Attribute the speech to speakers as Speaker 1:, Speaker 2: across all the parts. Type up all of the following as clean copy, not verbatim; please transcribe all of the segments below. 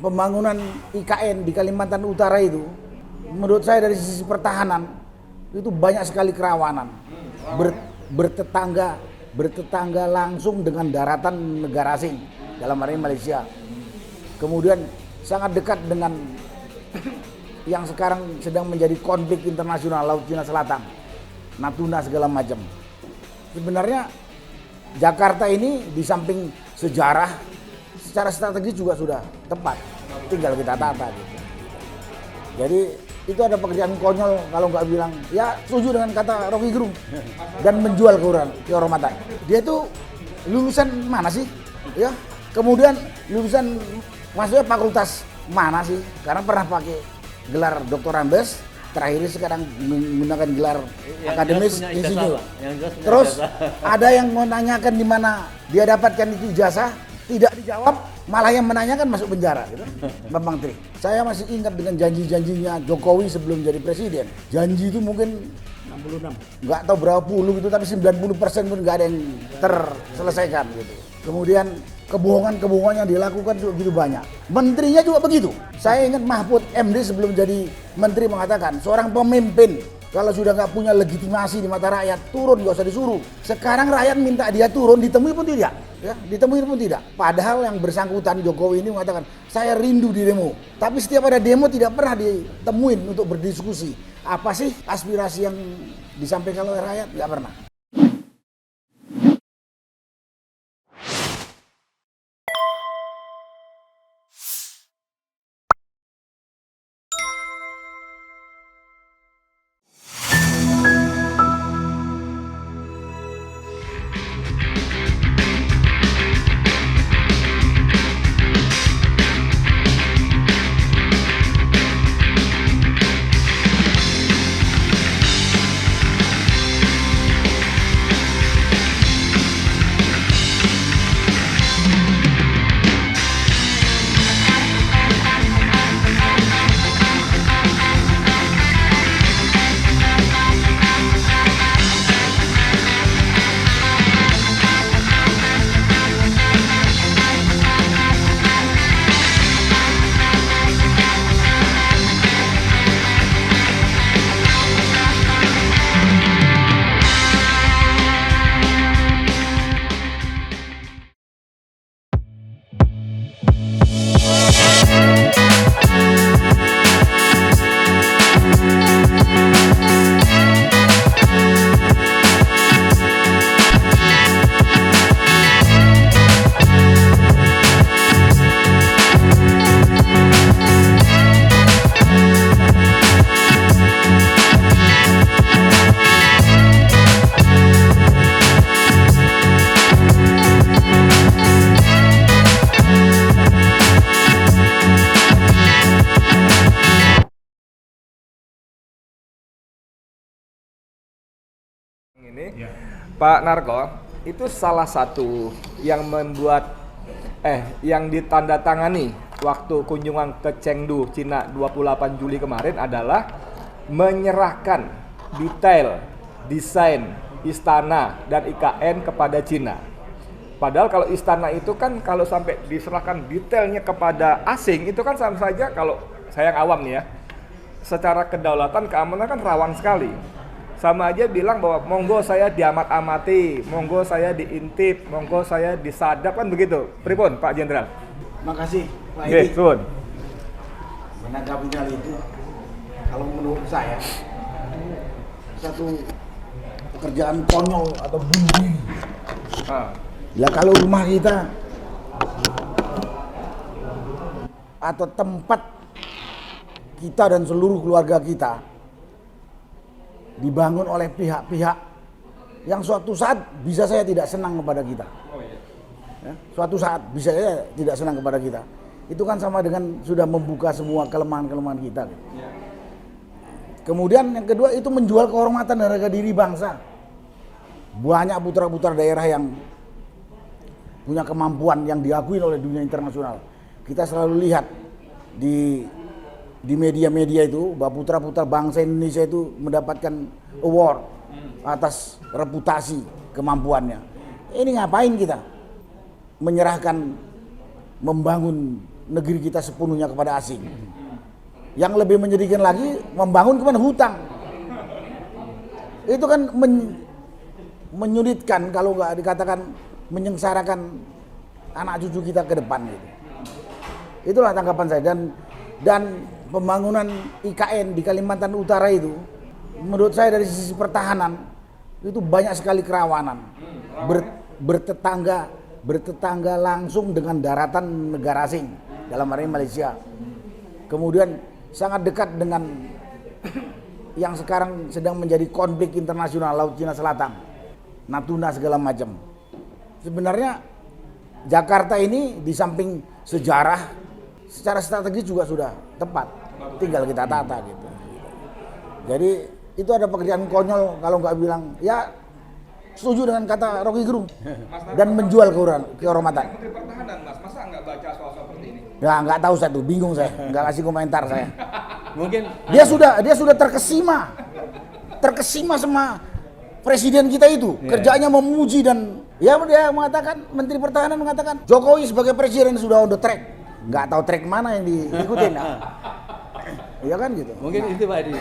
Speaker 1: pembangunan IKN di Kalimantan Utara itu, menurut saya dari sisi pertahanan itu banyak sekali kerawanan. Bertetangga langsung dengan daratan negara asing, dalam hal ini Malaysia. Kemudian sangat dekat dengan yang sekarang sedang menjadi konflik internasional, Laut Cina Selatan, Natuna segala macam. Sebenarnya Jakarta ini di samping sejarah, secara strategis juga sudah tepat, tinggal kita tata gitu. Jadi itu ada pekerjaan konyol kalau nggak bilang, ya setuju dengan kata Rocky Gerung, dan menjual kehormatan. Dia itu lulusan mana sih? Ya, kemudian lulusan maksudnya fakultas mana sih? Karena pernah pakai gelar Dr. Andes, terakhir sekarang menggunakan gelar akademis insinyur. Terus ada yang menanyakan di mana dia dapatkan itu ijazah, tidak dijawab, malah yang menanyakan masuk penjara gitu. Bambang Tri. Saya masih ingat dengan janji-janjinya Jokowi sebelum jadi presiden. Janji itu mungkin 66. Nggak tahu berapa puluh gitu, tapi 90% pun nggak ada yang terselesaikan gitu. Kemudian kebohongan-kebohongan yang dilakukan juga begitu banyak. Menterinya juga begitu. Saya ingat Mahfud MD sebelum jadi menteri mengatakan, seorang pemimpin kalau sudah nggak punya legitimasi di mata rakyat, turun, nggak usah disuruh. Sekarang rakyat minta dia turun, ditemui pun tidak. Ya, ditemui pun tidak. Padahal yang bersangkutan Jokowi ini mengatakan, saya rindu di demo. Tapi setiap ada demo tidak pernah ditemuin untuk berdiskusi. Apa sih aspirasi yang disampaikan oleh rakyat? Nggak pernah.
Speaker 2: Ini Pak Narko itu salah satu yang membuat yang ditandatangani waktu kunjungan ke Chengdu, Cina 28 Juli kemarin adalah menyerahkan detail desain istana dan IKN kepada Cina. Padahal kalau istana itu kan kalau sampai diserahkan detailnya kepada asing itu kan sama saja, kalau saya yang awam nih ya, secara kedaulatan keamanan kan rawan sekali. Sama aja bilang bahwa monggo saya diamat-amati, monggo saya diintip, monggo saya disadap, kan begitu. Pripun Pak Jenderal?
Speaker 1: Makasih Pak
Speaker 2: Edi.
Speaker 1: Menanggapi hal itu, kalau menurut saya satu pekerjaan konyol atau bunuh diri. Ya kalau rumah kita atau tempat kita dan seluruh keluarga kita dibangun oleh pihak-pihak yang suatu saat bisa saya tidak senang kepada kita. Ya, suatu saat bisa saya tidak senang kepada kita. Itu kan sama dengan sudah membuka semua kelemahan-kelemahan kita. Kemudian yang kedua itu menjual kehormatan dan harga diri bangsa. Banyak putra-putra daerah yang punya kemampuan yang diakui oleh dunia internasional. Kita selalu lihat di media-media itu bahwa putra-putra bangsa Indonesia itu mendapatkan award atas reputasi kemampuannya. Ini ngapain kita menyerahkan membangun negeri kita sepenuhnya kepada asing. Yang lebih menyedihkan lagi, membangun kepada hutang. Itu kan menyulitkan, kalau nggak dikatakan menyengsarakan anak cucu kita ke depan gitu. Itulah tanggapan saya. Dan pembangunan IKN di Kalimantan Utara itu, menurut saya dari sisi pertahanan itu banyak sekali kerawanan. Bertetangga langsung dengan daratan negara asing, dalam hal ini Malaysia. Kemudian sangat dekat dengan yang sekarang sedang menjadi konflik internasional, Laut Cina Selatan, Natuna segala macam. Sebenarnya Jakarta ini di samping sejarah, secara strategis juga sudah tepat, tinggal kita tata gitu. Jadi itu ada pekerjaan konyol kalau nggak bilang ya setuju dengan kata Rocky Gerung dan menjual kehormatan.
Speaker 2: Menteri Pertahanan, Mas, masa nggak baca soal seperti ini?
Speaker 1: Ya nggak tahu saya tuh, bingung saya, nggak kasih komentar saya.
Speaker 3: Mungkin
Speaker 1: Dia sudah terkesima sama presiden kita itu, kerjanya memuji dan ya dia mengatakan, Menteri Pertahanan mengatakan Jokowi sebagai presiden sudah on the track, nggak tahu track mana yang diikutin. Iya kan gitu.
Speaker 3: Mungkin itu Pak Edi,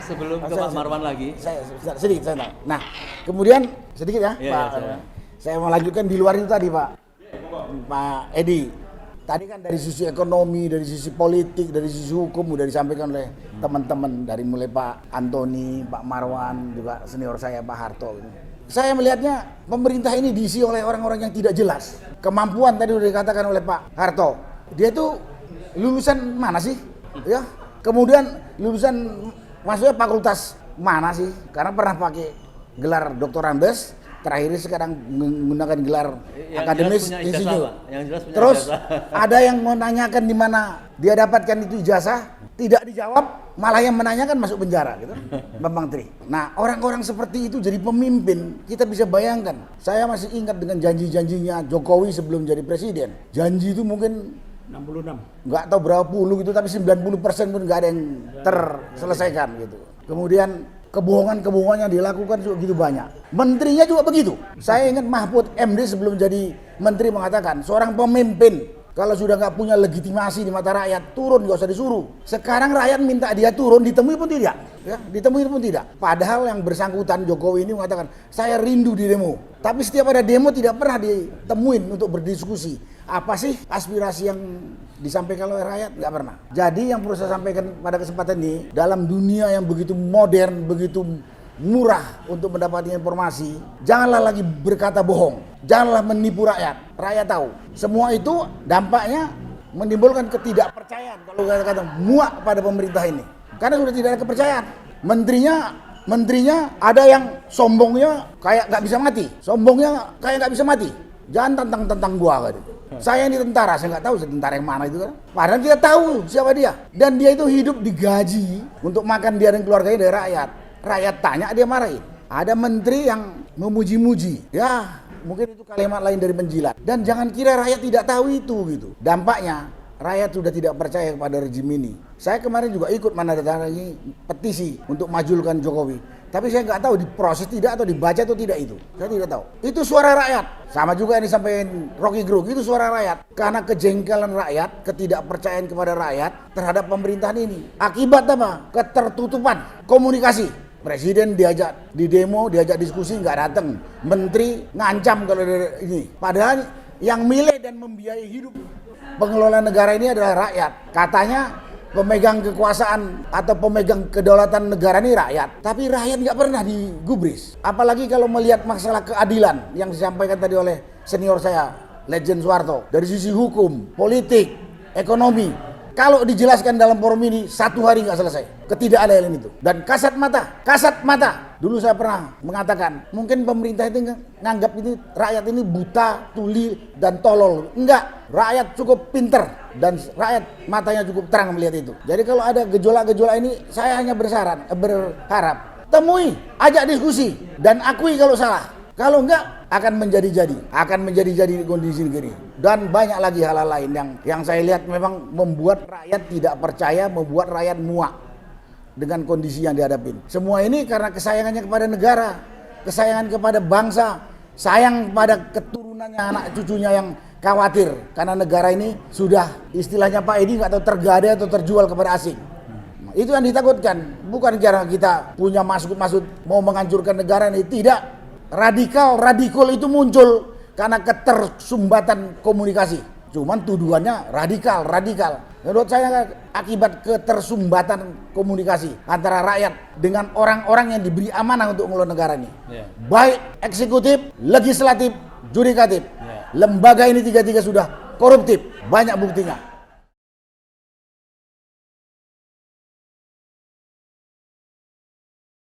Speaker 3: sebelum ke Pak Marwan lagi.
Speaker 1: Saya sedikit saya tahu. Nah, kemudian sedikit ya,
Speaker 3: Iya,
Speaker 1: Pak.
Speaker 3: iya.
Speaker 1: Saya mau lanjutkan di luar itu tadi, Pak. Pak Edi. Tadi kan dari sisi ekonomi, dari sisi politik, dari sisi hukum udah disampaikan oleh teman-teman, dari mulai Pak Antoni, Pak Marwan, juga senior saya Pak Harto. Saya melihatnya pemerintah ini diisi oleh orang-orang yang tidak jelas. Kemampuan tadi udah dikatakan oleh Pak Harto. Dia itu lulusan mana sih? Ya. Kemudian lulusan maksudnya fakultas mana sih? Karena pernah pakai gelar Dr. Andes, terakhir sekarang menggunakan gelar
Speaker 3: Yang
Speaker 1: akademis
Speaker 3: jelas punya
Speaker 1: insinyur.
Speaker 3: ijazah, Pak. Yang jelas punya
Speaker 1: Terus
Speaker 3: ijazah.
Speaker 1: ada yang menanyakan di mana dia dapatkan itu ijazah, tidak dijawab, malah yang menanyakan masuk penjara gitu. Bambang Tri. Nah, orang-orang seperti itu jadi pemimpin, kita bisa bayangkan. Saya masih ingat dengan janji-janjinya Jokowi sebelum jadi presiden. Janji itu mungkin
Speaker 4: 66.
Speaker 1: nggak tahu berapa puluh gitu, tapi 90% pun nggak ada yang terselesaikan gitu. Kemudian kebohongan-kebohongan yang dilakukan juga gitu banyak. Menterinya juga begitu. Saya ingat Mahfud MD sebelum jadi menteri mengatakan, seorang pemimpin kalau sudah nggak punya legitimasi di mata rakyat, turun, nggak usah disuruh. Sekarang rakyat minta dia turun, ditemui pun tidak. Ya, ditemui pun tidak. Padahal yang bersangkutan Jokowi ini mengatakan, saya rindu di demo. Tapi setiap ada demo tidak pernah ditemuin untuk berdiskusi. Apa sih aspirasi yang disampaikan oleh rakyat? Nggak pernah. Jadi yang perlu saya sampaikan pada kesempatan ini, dalam dunia yang begitu modern, begitu murah untuk mendapatkan informasi, janganlah lagi berkata bohong, janganlah menipu rakyat. Rakyat tahu semua itu dampaknya menimbulkan ketidakpercayaan, kalau kata muak pada pemerintah ini, karena sudah tidak ada kepercayaan. Menterinya ada yang sombongnya kayak nggak bisa mati, sombongnya kayak nggak bisa mati. Jangan tentang gua gitu. Saya ini tentara, saya nggak tahu tentara yang mana itu kan. Padahal kita tahu siapa dia, dan dia itu hidup digaji untuk makan dia dan keluarganya dari rakyat. Rakyat tanya, dia marahin. Ada menteri yang memuji-muji. Ya, mungkin itu kalimat lain dari menjilat. Dan jangan kira rakyat tidak tahu itu gitu. Dampaknya rakyat sudah tidak percaya kepada rejim ini. Saya kemarin juga ikut menandatangani petisi untuk majulkan Jokowi. Tapi saya nggak tahu diproses tidak atau dibaca atau tidak itu. Saya tidak tahu. Itu suara rakyat. Sama juga yang disampaikan Rocky Gerung, itu suara rakyat. Karena kejengkelan rakyat, ketidakpercayaan kepada rakyat terhadap pemerintahan ini. Akibat apa? Ketertutupan komunikasi. Presiden diajak di demo, diajak diskusi, nggak datang. Menteri ngancam kalau ini. Padahal yang milih dan membiayai hidup pengelola negara ini adalah rakyat. Katanya pemegang kekuasaan atau pemegang kedaulatan negara ini rakyat. Tapi rakyat nggak pernah digubris. Apalagi kalau melihat masalah keadilan yang disampaikan tadi oleh senior saya, Legend Soeharto. Dari sisi hukum, politik, ekonomi. Kalau dijelaskan dalam forum ini, 1 hari nggak selesai. Ketidakadilan itu. Dan kasat mata. Dulu saya pernah mengatakan, mungkin pemerintah itu nganggap ini rakyat ini buta, tuli, dan tolol. Enggak, rakyat cukup pinter dan rakyat matanya cukup terang melihat itu. Jadi kalau ada gejolak-gejolak ini, saya hanya berharap temui, ajak diskusi, dan akui kalau salah. Kalau enggak, akan menjadi kondisi negeri. Dan banyak lagi hal-hal lain yang saya lihat memang membuat rakyat tidak percaya, membuat rakyat muak dengan kondisi yang dihadapin. Semua ini karena kesayangannya kepada negara, kesayangan kepada bangsa, sayang pada keturunannya, anak cucunya yang khawatir karena negara ini sudah istilahnya Pak Edi nggak tahu tergadai atau terjual kepada asing. Itu yang ditakutkan, bukan karena kita punya maksud mau menghancurkan negara ini, tidak. Radikal itu muncul karena ketersumbatan komunikasi. Cuman tuduhannya radikal. Menurut saya akibat ketersumbatan komunikasi antara rakyat dengan orang-orang yang diberi amanah untuk mengelola negara ini. Baik eksekutif, legislatif, yudikatif. Lembaga ini tiga-tiga sudah koruptif, banyak buktinya.